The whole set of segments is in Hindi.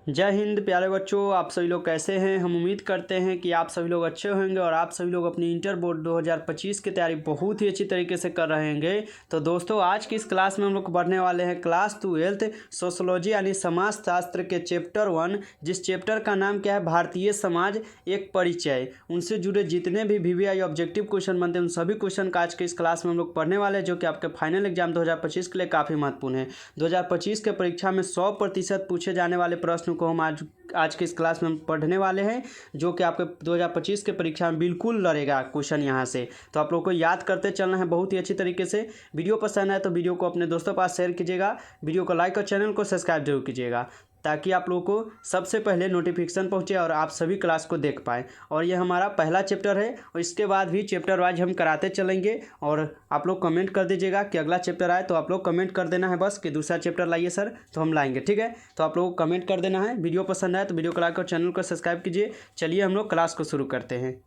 जय हिंद प्यारे बच्चों, आप सभी लोग कैसे हैं। हम उम्मीद करते हैं कि आप सभी लोग अच्छे होंगे और आप सभी लोग अपनी इंटर बोर्ड 2025 की तैयारी बहुत ही अच्छी तरीके से कर रहे होंगे। तो दोस्तों, आज की इस क्लास में हम लोग पढ़ने वाले हैं क्लास 12 सोशोलॉजी यानी समाजशास्त्र के चैप्टर 1, जिस चैप्टर का नाम क्या है, भारतीय समाज एक परिचय। उनसे जुड़े जितने भी VVI ऑब्जेक्टिव क्वेश्चन बनते हैं उन सभी क्वेश्चन का आज के इस क्लास में हम लोग पढ़ने वाले हैं, जो कि आपके फाइनल एग्जाम 2025 के लिए काफ़ी महत्वपूर्ण है। 2025 के परीक्षा में 100% पूछे जाने वाले प्रश्न को हम आज के इस क्लास में हम पढ़ने वाले हैं, जो कि आपके 2025 के परीक्षा में बिल्कुल लड़ेगा क्वेश्चन यहाँ से। तो आप लोग को याद करते चलना है बहुत ही अच्छी तरीके से। वीडियो पसंद आए तो वीडियो को अपने दोस्तों के पास शेयर कीजिएगा, वीडियो को लाइक और चैनल को सब्सक्राइब जरूर कीजिएगा, ताकि आप लोगों को सबसे पहले नोटिफिकेशन पहुंचे और आप सभी क्लास को देख पाएँ। और ये हमारा पहला चैप्टर है और इसके बाद भी चैप्टर वाइज हम कराते चलेंगे। और आप लोग कमेंट कर दीजिएगा कि अगला चैप्टर आए, तो आप लोग कमेंट कर देना है बस कि दूसरा चैप्टर लाइए सर, तो हम लाएंगे। ठीक है, तो आप लोग को कमेंट कर देना है। वीडियो पसंद आए तो वीडियो को लाइक और चैनल को सब्सक्राइब कीजिए। चलिए हम लोग क्लास को शुरू करते हैं।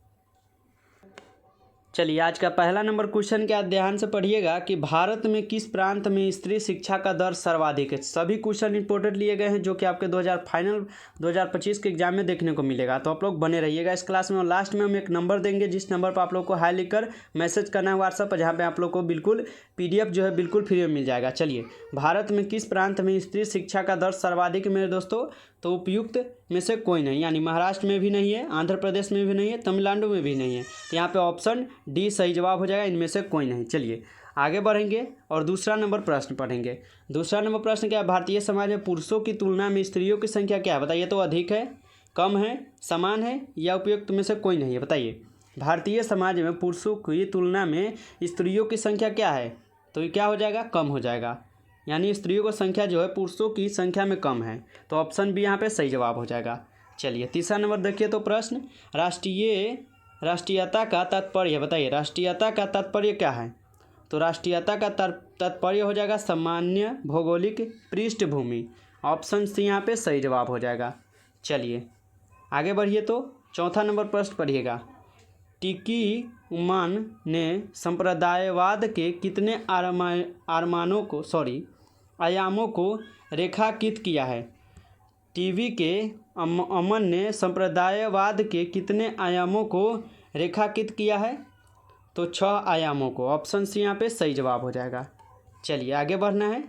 चलिए, आज का पहला नंबर क्वेश्चन क्या, ध्यान से पढ़िएगा कि भारत में किस प्रांत में स्त्री शिक्षा का दर सर्वाधिक है। सभी क्वेश्चन इंपोर्टेंट लिए गए हैं, जो कि आपके 2025 के एग्जाम में देखने को मिलेगा। तो आप लोग बने रहिएगा इस क्लास में। और लास्ट में हम एक नंबर देंगे, जिस नंबर पर आप लोग को हाई लिखकर मैसेज करना है व्हाट्सएप पर, जहाँ पर आप लोग को बिल्कुल PDF जो है बिल्कुल फ्री में मिल जाएगा। चलिए, भारत में किस प्रांत में स्त्री शिक्षा का दर सर्वाधिक है मेरे दोस्तों, तो उपयुक्त में से कोई नहीं, यानी महाराष्ट्र में भी नहीं है, आंध्र प्रदेश में भी नहीं है, तमिलनाडु में भी नहीं है। तो यहाँ पे ऑप्शन डी सही जवाब हो जाएगा, इनमें से कोई नहीं। चलिए आगे बढ़ेंगे और दूसरा नंबर प्रश्न पढ़ेंगे। दूसरा नंबर प्रश्न क्या है, भारतीय समाज में पुरुषों की तुलना में स्त्रियों की संख्या क्या है, बताइए। तो अधिक है, कम है, समान है या उपयुक्त में से कोई नहीं है, बताइए। भारतीय समाज में पुरुषों की तुलना में स्त्रियों की संख्या क्या है, तो ये क्या हो जाएगा, कम हो जाएगा। यानी स्त्रियों की संख्या जो है पुरुषों की संख्या में कम है, तो ऑप्शन बी यहाँ पे सही जवाब हो जाएगा। चलिए तीसरा नंबर देखिए, तो प्रश्न राष्ट्रीयता का तात्पर्य बताइए। राष्ट्रीयता का तात्पर्य क्या है, तो राष्ट्रीयता का तात्पर्य हो जाएगा सामान्य भौगोलिक पृष्ठभूमि। ऑप्शन सी यहाँ पे सही जवाब हो जाएगा। चलिए आगे बढ़िए, तो चौथा नंबर प्रश्न पढ़िएगा। टिकी उमान ने संप्रदायवाद के कितने आयामों को रेखांकित किया है। टीवी के अमन ने संप्रदायवाद के कितने आयामों को रेखांकित किया है, तो 6 आयामों को। ऑप्शन सी यहाँ पे सही जवाब हो जाएगा। चलिए आगे बढ़ना है।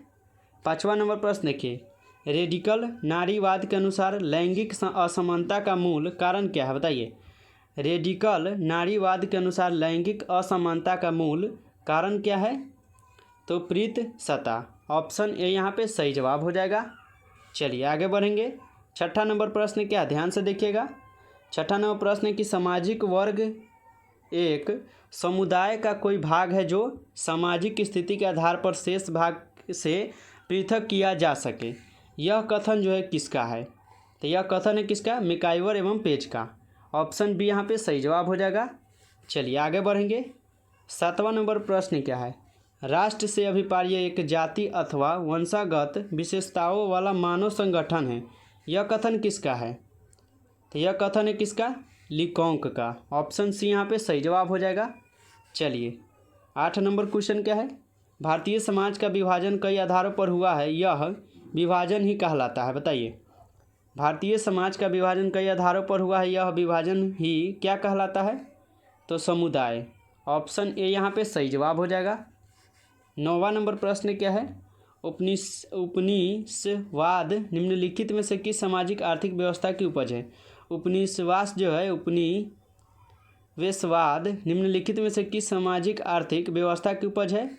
पांचवा नंबर प्रश्न देखिए, रेडिकल नारीवाद के अनुसार लैंगिक असमानता का मूल कारण क्या है, बताइए। रेडिकल नारीवाद के अनुसार लैंगिक असमानता का मूल कारण क्या है, तो प्रीतसत्ता। ऑप्शन ए यहाँ पे सही जवाब हो जाएगा। चलिए आगे बढ़ेंगे। छठा नंबर प्रश्न क्या, ध्यान से देखिएगा। छठा नंबर प्रश्न है कि सामाजिक वर्ग एक समुदाय का कोई भाग है जो सामाजिक स्थिति के आधार पर शेष भाग से पृथक किया जा सके। यह कथन जो है किसका है, तो यह कथन है किसका, मैकइवर एवं पेज का। ऑप्शन बी यहाँ पे सही जवाब हो जाएगा। चलिए आगे बढ़ेंगे। सातवां नंबर प्रश्न क्या है, राष्ट्र से अभिप्राय एक जाति अथवा वंशागत विशेषताओं वाला मानव संगठन है। यह कथन किसका है, तो यह कथन है किसका, लीकॉन्क का। ऑप्शन सी यहाँ पे सही जवाब हो जाएगा। चलिए 8 नंबर क्वेश्चन क्या है, भारतीय समाज का विभाजन कई आधारों पर हुआ है, यह विभाजन ही कहलाता है, बताइए। भारतीय समाज का विभाजन कई आधारों पर हुआ है, यह विभाजन ही क्या कहलाता है, तो समुदाय। ऑप्शन ए यहाँ पे सही जवाब हो जाएगा। 9वां नंबर प्रश्न क्या है, उपनिवेशवाद निम्नलिखित में से किस सामाजिक आर्थिक व्यवस्था की उपज है। उपनिवेशवाद निम्नलिखित में से किस सामाजिक आर्थिक व्यवस्था की उपज है,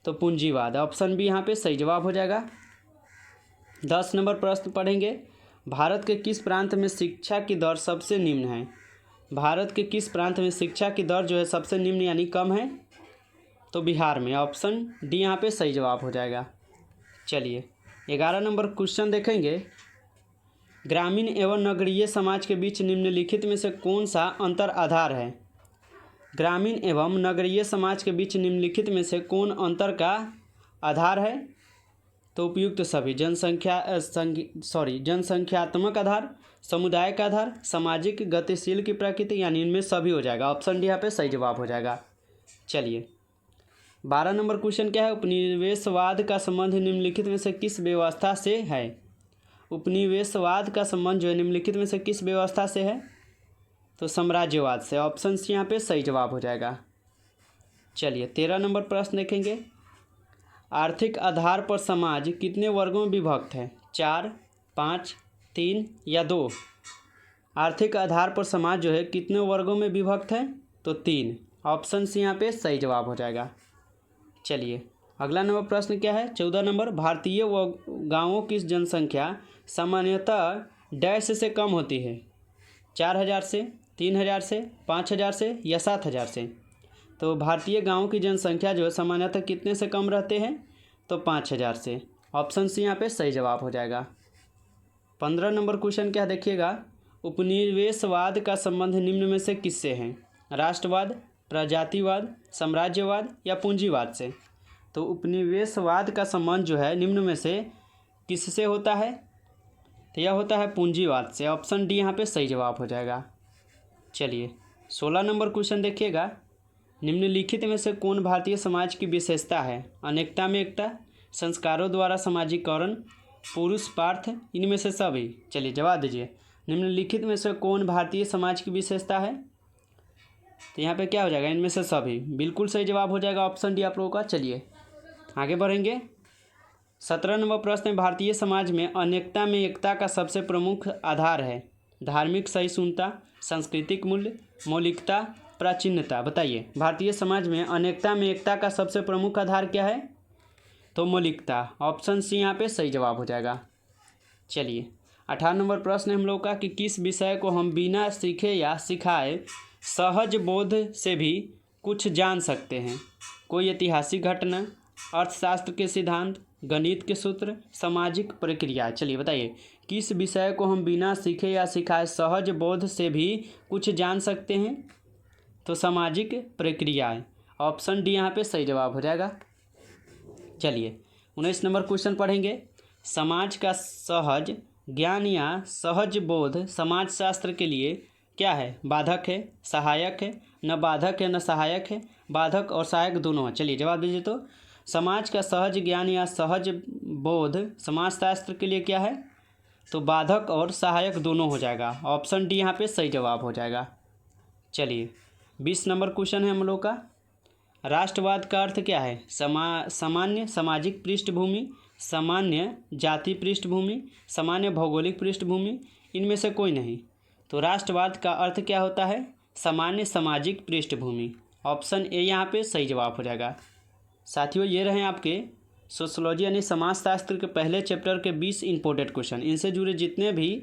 तो पूंजीवाद। ऑप्शन बी यहाँ पे सही जवाब हो जाएगा। 10 नंबर प्रश्न पढ़ेंगे, भारत के किस प्रांत में शिक्षा की दर सबसे निम्न है। भारत के किस प्रांत में शिक्षा की दर जो है सबसे निम्न यानी कम है, तो बिहार में। ऑप्शन डी यहाँ पे सही जवाब हो जाएगा। चलिए 11 नंबर क्वेश्चन देखेंगे, ग्रामीण एवं नगरीय समाज के बीच निम्नलिखित में से कौन सा अंतर आधार है। ग्रामीण एवं नगरीय समाज के बीच निम्नलिखित में से कौन अंतर का आधार है, तो उपयुक्त सभी। जनसंख्यात्मक आधार, समुदाय का आधार, सामाजिक गतिशील की प्रकृति, यानी इनमें सभी हो जाएगा। ऑप्शन डी यहाँ पे सही जवाब हो जाएगा। चलिए 12 नंबर क्वेश्चन क्या है, उपनिवेशवाद का संबंध निम्नलिखित में से किस व्यवस्था से है। उपनिवेशवाद का संबंध जो है निम्नलिखित में से किस व्यवस्था से है? तो साम्राज्यवाद से। ऑप्शन सी यहाँ पे सही जवाब हो जाएगा। चलिए 13 नंबर प्रश्न देखेंगे। आर्थिक आधार पर समाज कितने वर्गों में विभक्त है? 4, 5, 3 या 2? आर्थिक आधार पर समाज जो है कितने वर्गों में विभक्त है? तो 3। ऑप्शन सी यहाँ पे सही जवाब हो जाएगा। चलिए अगला नंबर प्रश्न क्या है? 14 नंबर। भारतीय गांवों की जनसंख्या सामान्यतः डैश से कम होती है? 4000 से, 3000 से, 5000 से या 7000 से? तो भारतीय गांवों की जनसंख्या जो है सामान्यतः कितने से कम रहते हैं? तो 5000 से। ऑप्शन सी यहाँ पे सही जवाब हो जाएगा। 15 नंबर क्वेश्चन क्या देखिएगा। उपनिवेशवाद का संबंध निम्न में से किससे है? राष्ट्रवाद, प्रजातिवाद, साम्राज्यवाद या पूंजीवाद से? तो उपनिवेशवाद का संबंध जो है निम्न में से किससे होता है? तो यह होता है पूंजीवाद से। ऑप्शन डी यहाँ पे सही जवाब हो जाएगा। चलिए 16 नंबर क्वेश्चन देखिएगा। निम्नलिखित में से कौन भारतीय समाज की विशेषता है? अनेकता में एकता, संस्कारों द्वारा सामाजिकरण, पुरुष पार्थ, इनमें से सभी? चलिए जवाब दीजिए। निम्नलिखित में से कौन भारतीय समाज की विशेषता है? तो यहाँ पे क्या हो जाएगा? इनमें से सभी। बिल्कुल सही जवाब हो जाएगा ऑप्शन डी आप लोगों का। चलिए आगे बढ़ेंगे। 17 नंबर प्रश्न में भारतीय समाज में अनेकता में एकता का सबसे प्रमुख आधार है? धार्मिक सहिष्णुता, सांस्कृतिक मूल्य, मौलिकता, प्राचीनता? बताइए भारतीय समाज में अनेकता में एकता का सबसे प्रमुख आधार क्या है? तो मौलिकता। ऑप्शन सी यहाँ पे सही जवाब हो जाएगा। चलिए 18 नंबर प्रश्न है हम लोग का कि किस विषय को हम बिना सीखे या सिखाए सहज बोध से भी कुछ जान सकते हैं? कोई ऐतिहासिक घटना, अर्थशास्त्र के सिद्धांत, गणित के सूत्र, सामाजिक प्रक्रिया? चलिए बताइए किस विषय को हम बिना सीखे या सिखाए सहज बोध से भी कुछ जान सकते हैं? तो सामाजिक प्रक्रियाएं। ऑप्शन डी यहाँ पे सही जवाब हो जाएगा। चलिए 19 नंबर क्वेश्चन पढ़ेंगे। समाज का सहज ज्ञान या सहज बोध समाजशास्त्र के लिए क्या है? बाधक है, सहायक है, न बाधक है न सहायक है, बाधक और सहायक दोनों है? चलिए जवाब दीजिए। तो समाज का सहज ज्ञान या सहज बोध समाजशास्त्र के लिए क्या है? तो बाधक और सहायक दोनों हो जाएगा। ऑप्शन डी यहाँ पे सही जवाब हो जाएगा। चलिए 20 नंबर क्वेश्चन है हम लोग का। राष्ट्रवाद का अर्थ क्या है? सामान्य सामाजिक पृष्ठभूमि, सामान्य जाति पृष्ठभूमि, सामान्य भौगोलिक पृष्ठभूमि, इनमें से कोई नहीं? तो राष्ट्रवाद का अर्थ क्या होता है? सामान्य सामाजिक पृष्ठभूमि। ऑप्शन ए यहाँ पे सही जवाब हो जाएगा। साथियों ये रहे आपके सोशोलॉजी यानी समाजशास्त्र के पहले चैप्टर के 20 इंपॉर्टेंट क्वेश्चन। इनसे जुड़े जितने भी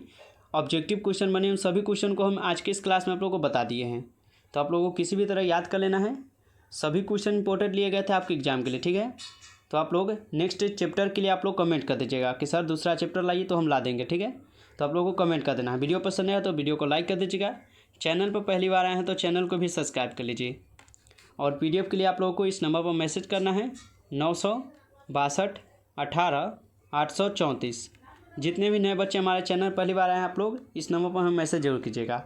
ऑब्जेक्टिव क्वेश्चन बने उन सभी क्वेश्चन को हम आज के इस क्लास में आप लोगों को बता दिए हैं। तो आप लोगों को किसी भी तरह याद कर लेना है। सभी क्वेश्चन इंपॉर्टेंट लिए गए थे आपके एग्जाम के लिए, ठीक है? तो आप लोग नेक्स्ट चैप्टर के लिए आप लोग कमेंट कर दीजिएगा कि सर दूसरा चैप्टर लाइए, तो हम ला देंगे, ठीक है? तो आप लोगों को कमेंट कर देना है। वीडियो पसंद है तो वीडियो को लाइक कर दीजिएगा। चैनल पर पहली बार आए हैं तो चैनल को भी सब्सक्राइब कर लीजिए। और PDF के लिए आप लोगों को इस नंबर पर मैसेज करना है 962 18 834। जितने भी नए बच्चे हमारे चैनल पहली बार आए हैं आप लोग इस नंबर पर हमें मैसेज जरूर कीजिएगा।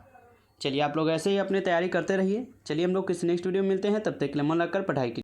चलिए आप लोग ऐसे ही अपनी तैयारी करते रहिए। चलिए हम लोग किसी नेक्स्ट वीडियो में मिलते हैं, तब तक के लिए मन लगकर पढ़ाई कीजिए।